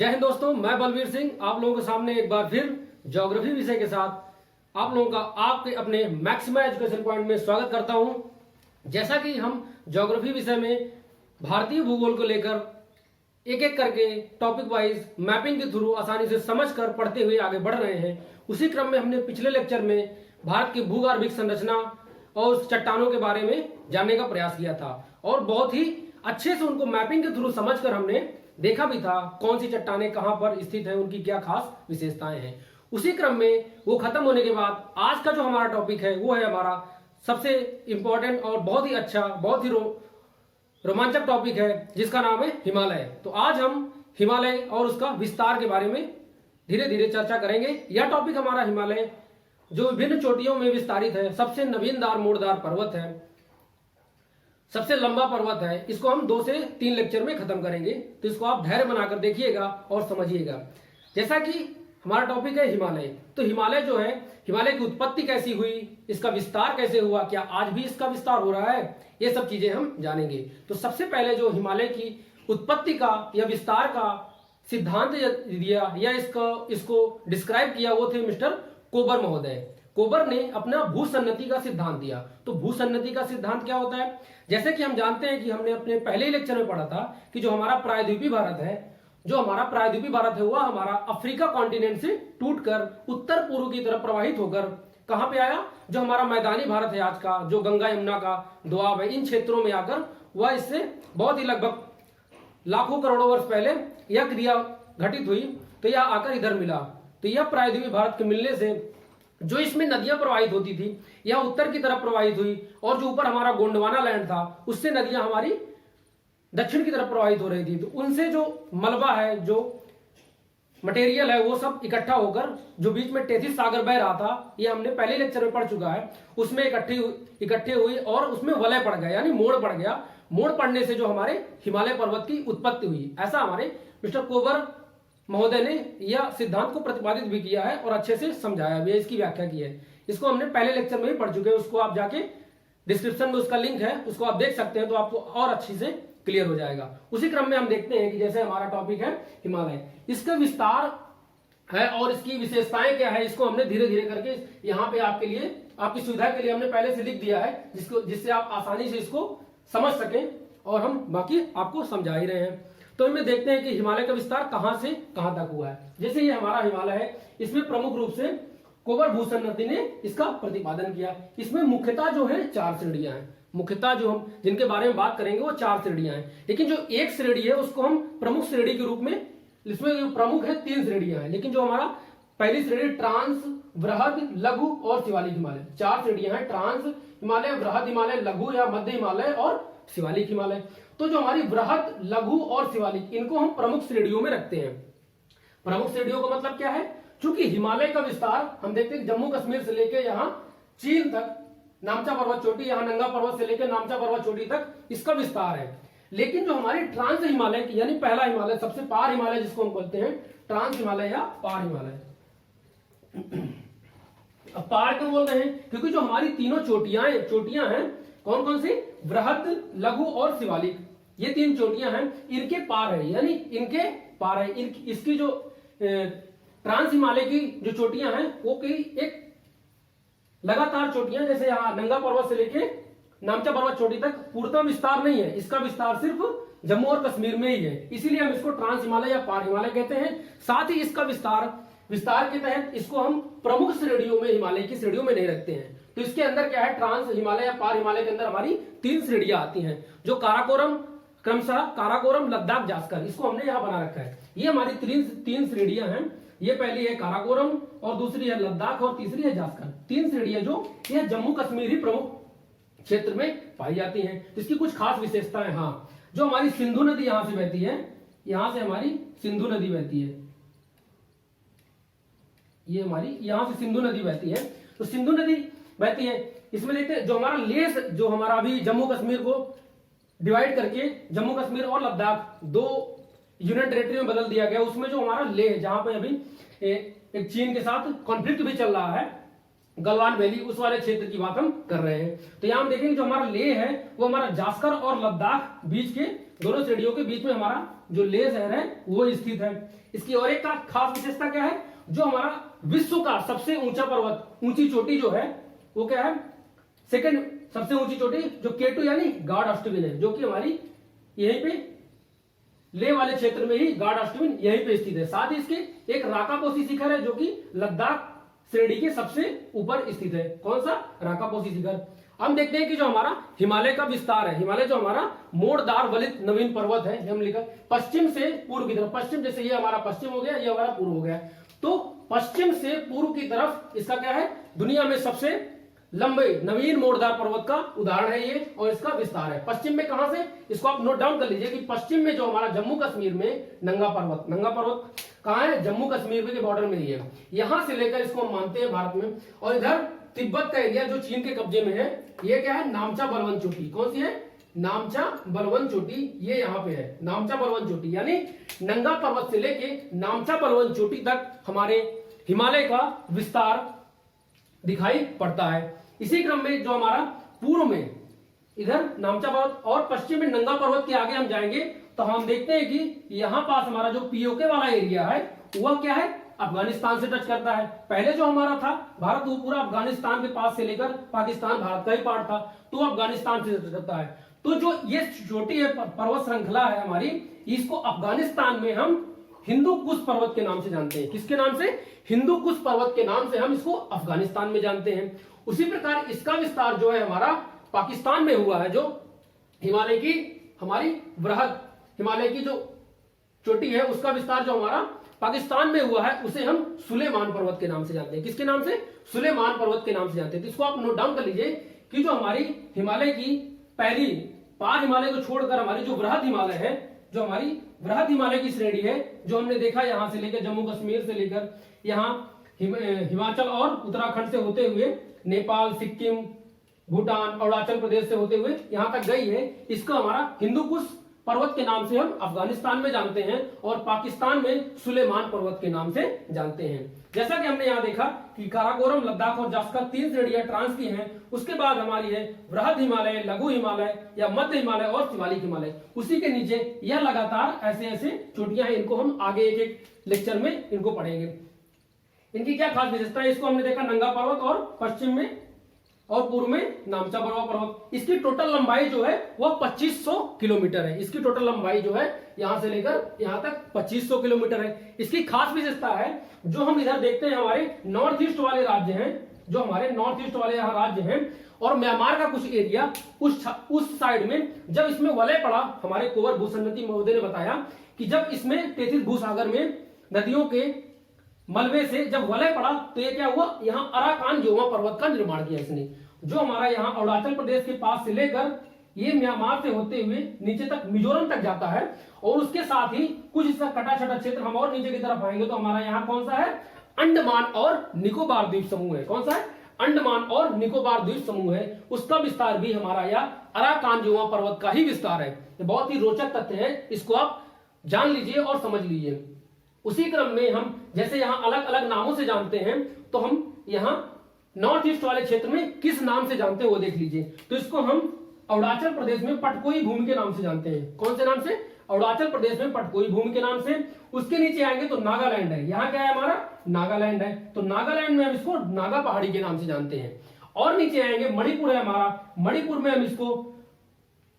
जय हिंद दोस्तों, मैं बलवीर सिंह आप लोगों के सामने एक बार फिर ज्योग्राफी विषय के साथ आप लोगों का आपके अपने मैक्सिमा एजुकेशन पॉइंट में स्वागत करता हूं। जैसा कि हम ज्योग्राफी विषय में भारतीय भूगोल को लेकर एक एक करके टॉपिक वाइज मैपिंग के थ्रू आसानी से समझकर पढ़ते हुए आगे बढ़ रहे हैं, उसी क्रम में हमने पिछले लेक्चर में भारत की भूगर्भिक संरचना और उस चट्टानों के बारे में जानने का प्रयास किया था और बहुत ही अच्छे से उनको मैपिंग के थ्रू समझकर हमने देखा भी था कौन सी चट्टानें कहां पर स्थित है, उनकी क्या खास विशेषताएं हैं। उसी क्रम में वो खत्म होने के बाद आज का जो हमारा टॉपिक है वो है हमारा सबसे इंपॉर्टेंट और बहुत ही अच्छा, बहुत ही रोमांचक टॉपिक है जिसका नाम है हिमालय। तो आज हम हिमालय और उसका विस्तार के बारे में धीरे धीरे चर्चा करेंगे। यह टॉपिक हमारा हिमालय जो विभिन्न चोटियों में विस्तारित है, सबसे नवीनदार मोड़दार पर्वत है, सबसे लंबा पर्वत है। इसको हम 2 से 3 लेक्चर में खत्म करेंगे, तो इसको आप धैर्य बनाकर देखिएगा और समझिएगा। जैसा कि हमारा टॉपिक है हिमालय, तो हिमालय जो है, हिमालय की उत्पत्ति कैसी हुई, इसका विस्तार कैसे हुआ, क्या आज भी इसका विस्तार हो रहा है, ये सब चीजें हम जानेंगे। तो सबसे पहले जो हिमालय की उत्पत्ति का या विस्तार का सिद्धांत दिया या इसको डिस्क्राइब किया वो थे मिस्टर कोबर महोदय। कोबर ने अपना भूसन्नति का सिद्धांत दिया। तो भूसन्नति का सिद्धांत क्या होता है? जैसे कि हम जानते हैं कि हमने अपने पहले ही लेक्चर में पढ़ा था कि जो हमारा प्रायद्वीपीय भारत है, वह हमारा अफ्रीका कॉन्टिनेंट से टूटकर उत्तर पूर्व की तरफ प्रवाहित होकर कहां पे आया? जो हमारा मैदानी भारत है आज का, जो गंगा यमुना का दोआब है, इन क्षेत्रों में आकर वह इससे बहुत ही लगभग लाखों करोड़ों वर्ष पहले यह क्रिया घटित हुई। तो यह आकर इधर मिला। तो यह प्रायद्वीपीय भारत के मिलने से जो इसमें नदियां प्रवाहित होती थी यह उत्तर की तरफ प्रवाहित हुई, और जो ऊपर हमारा गोंडवाना लैंड था उससे नदियां हमारी दक्षिण की तरफ प्रवाहित हो रही थी। तो उनसे जो मलबा है, जो मटेरियल है, वो सब इकट्ठा होकर जो बीच में टेथिस सागर बह रहा था, ये हमने पहले लेक्चर में पढ़ चुका है, उसमें इकट्ठे हुई और उसमें वलय पड़ गया, यानी मोड़ पड़ गया। मोड़ पड़ने से जो हमारे हिमालय पर्वत की उत्पत्ति हुई, ऐसा हमारे मिस्टर कोबर महोदय ने यह सिद्धांत को प्रतिपादित भी किया है और अच्छे से समझाया भी है, इसकी व्याख्या की है। इसको हमने पहले लेक्चर में भी पढ़ चुके हैं, उसको आप जाके डिस्क्रिप्शन में उसका लिंक है, उसको आप देख सकते हैं, तो आपको और अच्छी से क्लियर हो जाएगा। उसी क्रम में हम देखते हैं कि जैसे हमारा टॉपिक है हिमालय, इसका विस्तार है और इसकी विशेषताएं क्या है, इसको हमने धीरे धीरे करके यहाँ पे आपके लिए, आपकी सुविधा के लिए हमने पहले से लिख दिया है, जिससे आप आसानी से इसको समझ सकें, और हम बाकी आपको समझा ही रहे हैं। तो इनमें देखते हैं कि हिमालय का विस्तार कहां से कहां तक हुआ है। जैसे ये हमारा हिमालय है, इसमें प्रमुख रूप से कोबर भूसन्नति ने इसका प्रतिपादन किया। इसमें मुख्यतः जो है 4 श्रेणियां हैं। मुख्यतः जो हम जिनके बारे में बात करेंगे वो 4 श्रेणियां हैं, लेकिन जो एक श्रेणी है उसको हम प्रमुख श्रेणी के रूप में, इसमें प्रमुख है 3 श्रेणियां हैं, लेकिन जो हमारा पहली श्रेणी ट्रांस, वृहद, लघु और शिवालिक हिमालय, 4 श्रेणियां हैं। ट्रांस हिमालय, वृहद हिमालय, लघु या मध्य हिमालय और शिवालिक हिमालय। तो जो हमारी वृहद, लघु और शिवालिक, इनको हम प्रमुख श्रेणियों में रखते हैं। प्रमुख श्रेणियों का मतलब क्या है? क्योंकि हिमालय का विस्तार हम देखते हैं जम्मू कश्मीर से लेकर यहाँ चीन तक, नामचा पर्वत चोटी, यहाँ नंगा पर्वत से लेकर नामचा पर्वत चोटी तक इसका विस्तार है। लेकिन जो हमारी ट्रांस हिमालय की, यानी पहला हिमालय, सबसे पार हिमालय जिसको हम बोलते हैं, ट्रांस हिमालय या पार हिमालय। अब पार क्यों बोल रहे हैं? क्योंकि जो हमारी तीनों चोटियां हैं, कौन कौन सी? वृहद, लघु और शिवालिक, ये 3 चोटियां हैं, इनके पार है, यानी इनके पार है। इसकी जो ट्रांस हिमालय की जो चोटियां हैं वो कई एक लगातार चोटियां, जैसे यहाँ नंगा पर्वत से लेके नामचा पर्वत चोटी तक पूर्णतः विस्तार नहीं है, इसका विस्तार सिर्फ जम्मू और कश्मीर में ही है, इसीलिए हम इसको ट्रांस हिमालय या पार हिमालय कहते हैं। साथ ही इसका विस्तार के तहत इसको हम प्रमुख श्रेणियों में, हिमालय की श्रेणियों में नहीं रखते हैं। तो इसके अंदर क्या है? ट्रांस हिमालय या पार हिमालय के अंदर हमारी 3 श्रेणियां आती हैं, जो काराकोरम, क्रमशः काराकोरम, लद्दाख, जास्कर, इसको हमने यहाँ बना रखा है। ये हमारी 3 श्रेणियां हैं। ये पहली है काराकोरम, और दूसरी है लद्दाख, और तीसरी है जास्कर। 3 श्रेणियां जो यह जम्मू कश्मीर ही प्रमुख क्षेत्र में पाई जाती हैं। तो इसकी कुछ खास विशेषताएं, हाँ, जो हमारी सिंधु नदी यहां से बहती है, यहां से हमारी सिंधु नदी बहती है, ये हमारी यहां से सिंधु नदी बहती है। तो सिंधु नदी बहती है, इसमें देखते हैं जो हमारा लेस, जो हमारा अभी जम्मू कश्मीर को डिवाइड करके जम्मू कश्मीर और लद्दाख 2 यूनियन टेरिटरी में बदल दिया गया, उसमें जो हमारा लेह, जहां पे अभी एक चीन के साथ कॉन्फ्लिक्ट भी चल रहा है, गलवान वैली, उस वाले क्षेत्र की बात हम कर रहे हैं। तो यहां हम देखेंगे जो हमारा लेह है वो हमारा जास्कर और लद्दाख बीच के दोनों श्रेणियों के बीच में हमारा जो लेह शहर है वो स्थित है। इसकी और एक खास विशेषता क्या है, जो हमारा विश्व का सबसे ऊंचा पर्वत, ऊंची चोटी जो है वो क्या है, सेकंड सबसे ऊंची चोटी जो K2 यानी गार्ड ऑफ है, जो कि हमारी यहीं पे लेह वाले क्षेत्र में ही गार्ड ऑफ यहीं पे स्थित है। साथ ही इसके एक राकापोसी शिखर है जो कि लद्दाख श्रेणी के सबसे ऊपर स्थित है। कौन सा, राकापोसी शिखर। हम देखते हैं कि जो हमारा हिमालय का विस्तार है, हिमालय जो हमारा मोड़दार वलित नवीन पर्वत है, हम लिखा पश्चिम से पूर्व की तरफ, पश्चिम जैसे ये हमारा पश्चिम हो गया, ये हमारा पूर्व हो गया, तो पश्चिम से पूर्व की तरफ इसका क्या है, दुनिया में सबसे लंबे नवीन मोड़दार पर्वत का उदाहरण है ये, और इसका विस्तार है। पश्चिम में कहां से, इसको आप नोट डाउन कर लीजिए कि पश्चिम में जो हमारा जम्मू कश्मीर में नंगा पर्वत कहां है, जम्मू कश्मीर के बॉर्डर में ही है। यहां से लेकर इसको हम मानते हैं भारत में, और इधर तिब्बत का एरिया जो चीन के कब्जे में है, ये क्या है, नामचा बलवन चोटी। कौन सी है, नामचा बलवन चोटी, ये यहाँ पे है नामचा बलवन चोटी, यानी नंगा पर्वत से लेके नामचा बलवन चोटी तक हमारे हिमालय का विस्तार दिखाई पड़ता है। इसी क्रम में जो हमारा पूर्व में इधर नामचा पर्वत और पश्चिम में नंगा पर्वत के आगे हम जाएंगे तो हम देखते हैं कि यहाँ पास हमारा जो पीओके वाला एरिया है वह क्या है, अफगानिस्तान से टच करता है। पहले जो हमारा था भारत, वो पूरा अफगानिस्तान के पास से लेकर पाकिस्तान भारत का ही पार्ट था, तो अफगानिस्तान से टच करता है। तो जो ये छोटी है पर्वत श्रृंखला है हमारी, इसको अफगानिस्तान में हम हिंदू कुश पर्वत के नाम से जानते हैं। किसके नाम से, हिंदू कुश पर्वत के नाम से हम इसको अफगानिस्तान में जानते हैं। उसी प्रकार इसका विस्तार जो है हमारा पाकिस्तान में हुआ है, जो हिमालय की हमारी वृहद हिमालय की जो चोटी है उसका विस्तार जो हमारा पाकिस्तान में हुआ है, उसे हम सुलेमान पर्वत के नाम से जानते हैं। किसके नाम से, सुलेमान पर्वत के नाम से जानते हैं। तो इसको आप नोट डाउन कर लीजिए कि जो हमारी हिमालय की पहली पार हिमालय को छोड़कर हमारी जो वृहद हिमालय है, जो हमारी वृहद हिमालय की श्रेणी है, जो हमने देखा यहां से लेकर जम्मू कश्मीर से लेकर यहाँ हिमाचल और उत्तराखंड से होते हुए नेपाल, सिक्किम, भूटान, अरुणाचल प्रदेश से होते हुए यहां तक गई है, इसको हमारा हिंदू कुश पर्वत के नाम से हम अफगानिस्तान में जानते हैं और पाकिस्तान में सुलेमान पर्वत के नाम से जानते हैं। जैसा कि हमने यहाँ देखा कि काराकोरम, लद्दाख और जास्कर 3 श्रेणियां ट्रांस की हैं। उसके बाद हमारी है वृहद हिमालय, लघु हिमालय या मध्य हिमालय और शिवालिक हिमालय। उसी के नीचे यह लगातार ऐसे ऐसे चोटियां हैं, इनको हम आगे एक एक लेक्चर में इनको पढ़ेंगे। इनकी क्या खास विशेषता है, इसको हमने देखा नंगा पर्वत और पश्चिम में और पूर्व में नामचा बलवा पर्वत। इसकी टोटल लंबाई जो है वह 2500 किलोमीटर है। इसकी टोटल लंबाई जो है यहां से लेकर यहां तक 2500 किलोमीटर है। इसकी खास विशेषता है, जो हम इधर देखते हैं हमारे नॉर्थ ईस्ट वाले राज्य हैं, जो हमारे नॉर्थ ईस्ट वाले यहाँ राज्य हैं और म्यांमार का कुछ एरिया उस साइड में, जब इसमें वलय पड़ा, हमारे कुंवर भूसन्नति महोदय ने बताया कि जब इसमें तेथिस भूसागर में नदियों के मलबे से जब वलय पड़ा तो ये क्या हुआ, यहाँ अराकान जोमा पर्वत का निर्माण किया इसने, जो हमारा यहाँ अरुणाचल प्रदेश के पास से लेकर ये म्यांमार से होते हुए नीचे तक मिजोरम तक जाता है। और उसके साथ ही कुछ इसका कटा छटा क्षेत्र हम और नीचे की तरफ आएंगे तो हमारा यहाँ कौन सा है, अंडमान और निकोबार द्वीप समूह है। कौन सा है, अंडमान और निकोबार द्वीप समूह है। उसका विस्तार भी हमारा यहाँ अराकान जोमा पर्वत का ही विस्तार है। बहुत ही रोचक तथ्य है, इसको आप जान लीजिए और समझ लीजिए। उसी क्रम में हम जैसे यहाँ अलग अलग नामों से जानते हैं, तो हम यहाँ नॉर्थ ईस्ट वाले क्षेत्र में किस नाम से जानते हैं वो देख लीजिए। तो इसको हम अरुणाचल प्रदेश में पटकोई भूमि के नाम से जानते हैं। कौन से नाम से, अरुणाचल प्रदेश में पटकोई भूमि के नाम से। उसके नीचे आएंगे तो नागालैंड है, यहाँ क्या है हमारा, नागालैंड है, तो नागालैंड में हम इसको नागा पहाड़ी के नाम से जानते हैं। और नीचे आएंगे मणिपुर है हमारा, मणिपुर में हम इसको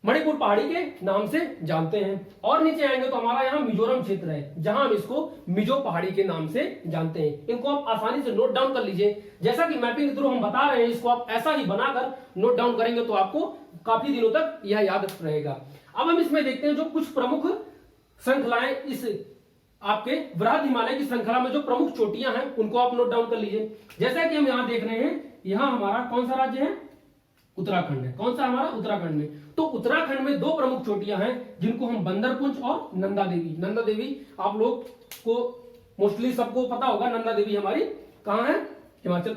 मणिपुर पहाड़ी के नाम से जानते हैं। और नीचे आएंगे तो हमारा यहाँ मिजोरम क्षेत्र है, जहां हम इसको मिजो पहाड़ी के नाम से जानते हैं। इनको आप आसानी से नोट डाउन कर लीजिए। जैसा कि मैपिंग के थ्रू हम बता रहे हैं, इसको आप ऐसा ही बनाकर नोट डाउन करेंगे तो आपको काफी दिनों तक यह याद रहेगा। अब हम इसमें देखते हैं जो कुछ प्रमुख श्रृंखलाएं, इस आपके वृहद हिमालय की श्रृंखला में जो प्रमुख चोटियां हैं उनको आप नोट डाउन कर लीजिए। जैसा कि हम यहाँ देख रहे हैं, यहाँ हमारा कौन सा राज्य है, उत्तराखंड है। कौन सा हमारा, उत्तराखंड में। तो उत्तराखंड में 2 प्रमुख चोटियां हैं जिनको हम बंदरपुंज और नंदा देवी, नंदा देवी आप लोग को मोस्टली सबको पता होगा, नंदा देवी हमारी कहां है, हिमाचल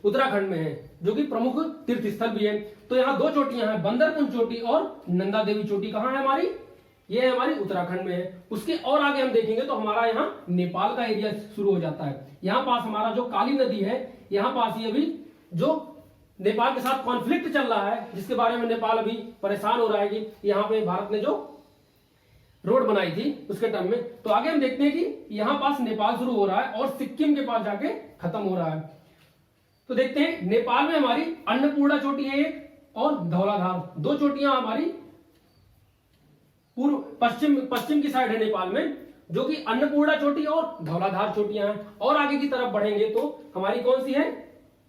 उत्तराखंड में है, जो कि प्रमुख तीर्थ स्थल भी है। तो यहाँ 2 चोटियां हैं, बंदरपुंज चोटी और नंदा देवी चोटी। कहां है हमारी, ये है हमारी उत्तराखंड में है। उसके और आगे हम देखेंगे तो हमारा यहाँ नेपाल का एरिया शुरू हो जाता है। यहाँ पास हमारा जो काली नदी है, यहाँ पास ये भी जो नेपाल के साथ कॉन्फ्लिक्ट चल रहा है, जिसके बारे में नेपाल अभी परेशान हो रहा है कि यहाँ पे भारत ने जो रोड बनाई थी उसके टाइम में। तो आगे हम देखते हैं कि यहां पास नेपाल शुरू हो रहा है और सिक्किम के पास जाके खत्म हो रहा है। तो देखते हैं नेपाल में हमारी अन्नपूर्णा चोटी है एक और धौलाधार, दो चोटियां हमारी पूर्व पश्चिम की साइड है नेपाल में, जो कि अन्नपूर्णा चोटी और धौलाधार चोटियां हैं। और आगे की तरफ बढ़ेंगे तो हमारी कौन सी है,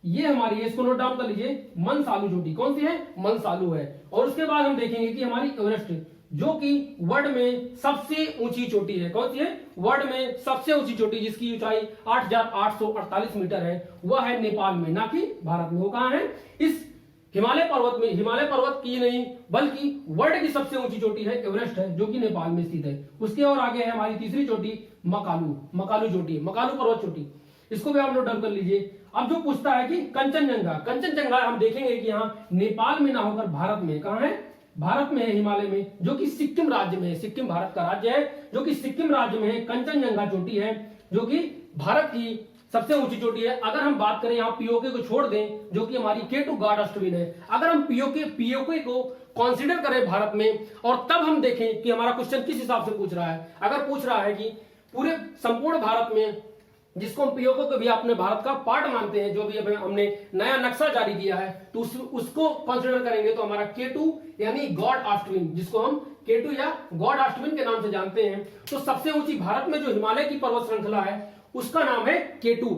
ये हमारी है, इसको नोट डाउन कर लीजिए, मनसालू चोटी। कौन सी है, मनसालू है। और उसके बाद हम देखेंगे कि हमारी एवरेस्ट, जो कि वर्ल्ड में सबसे ऊंची चोटी है। कौन सी है, वर्ल्ड में सबसे ऊंची चोटी जिसकी ऊंचाई 8,848 मीटर है, वह है नेपाल में, ना कि भारत में। वो कहां है, इस हिमालय पर्वत में। हिमालय पर्वत की नहीं बल्कि वर्ल्ड की सबसे ऊंची चोटी है एवरेस्ट है, जो कि नेपाल में स्थित है। उसके और आगे है हमारी तीसरी चोटी मकालू चोटी, मकालू पर्वत चोटी, इसको भी आप नोट डाउन कर लीजिए। अब जो पूछता है कि कंचनजंगा हम देखेंगे कि यहाँ नेपाल में ना होकर भारत में, कहां है, भारत में है, हिमालय में, जो कि सिक्किम राज्य में है। सिक्किम भारत का राज्य है, जो कि सिक्किम राज्य में है। कंचनजंगा चोटी है, जो कि भारत की सबसे ऊंची चोटी है। अगर हम बात करें यहाँ पीओके को छोड़ दें, जो कि हमारी K2 गॉड ऑफ है, अगर हम पीओके को कंसीडर करें भारत में, और तब हम देखें कि हमारा क्वेश्चन किस हिसाब से पूछ रहा है। अगर पूछ रहा है कि पूरे संपूर्ण भारत में, जिसको हम पीओके को भी अपने भारत का पार्ट मानते हैं, जो भी अभी हमने नया नक्शा जारी किया है, तो उसको कंसीडर करेंगे तो हमारा K2 यानी गॉड ऑफ जिसको हम K2 या गॉड ऑफ के नाम से जानते हैं। तो सबसे ऊंची भारत में जो हिमालय की पर्वत श्रृंखला है उसका नाम है K2।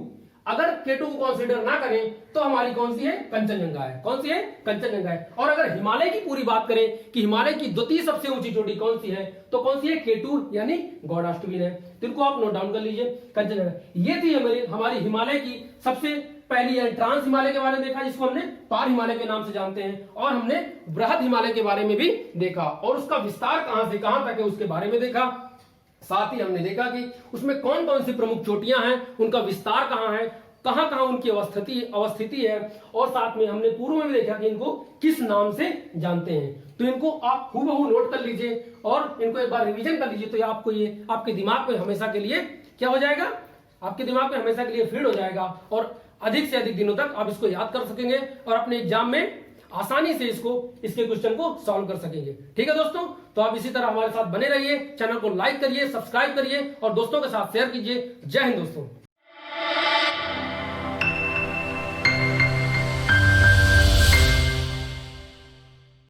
अगर K2 को कंसीडर ना करें तो हमारी कौन सी है, कंचनजंगा है। कौन सी है, कंचनजंगा है। और अगर हिमालय की पूरी बात करें कि हिमालय की द्वितीय सबसे ऊंची चोटी कौन सी है, तो कौन सी है, K2 यानी गॉड ऑफ है। तो इनको आप नोट डाउन कर लीजिए, कंचनजंगा। ये थी हमारी हिमालय की सबसे पहली ट्रांस हिमालय के बारे में देखा, जिसको हमने पार हिमालय के नाम से जानते हैं, और हमने बृहद हिमालय के बारे में भी देखा, और उसका विस्तार कहां से कहां तक है उसके बारे में देखा। साथ ही हमने देखा कि उसमें कौन कौन सी प्रमुख चोटियां हैं, उनका विस्तार कहां है, कहां कहां उनकी अवस्थिति है, और साथ में हमने पूर्व में भी देखा कि इनको किस नाम से जानते हैं। तो इनको आप हूबहू नोट कर लीजिए और इनको एक बार रिवीजन कर लीजिए, तो ये आपके दिमाग में हमेशा के लिए क्या हो जाएगा, आपके दिमाग में हमेशा के लिए फीड हो जाएगा, और अधिक से अधिक दिनों तक आप इसको याद कर सकेंगे और अपने एग्जाम में आसानी से इसके क्वेश्चन को सॉल्व कर सकेंगे। ठीक है दोस्तों, तो आप इसी तरह हमारे साथ बने रहिए, चैनल को लाइक करिए, सब्सक्राइब करिए और दोस्तों के साथ शेयर कीजिए। जय हिंद दोस्तों।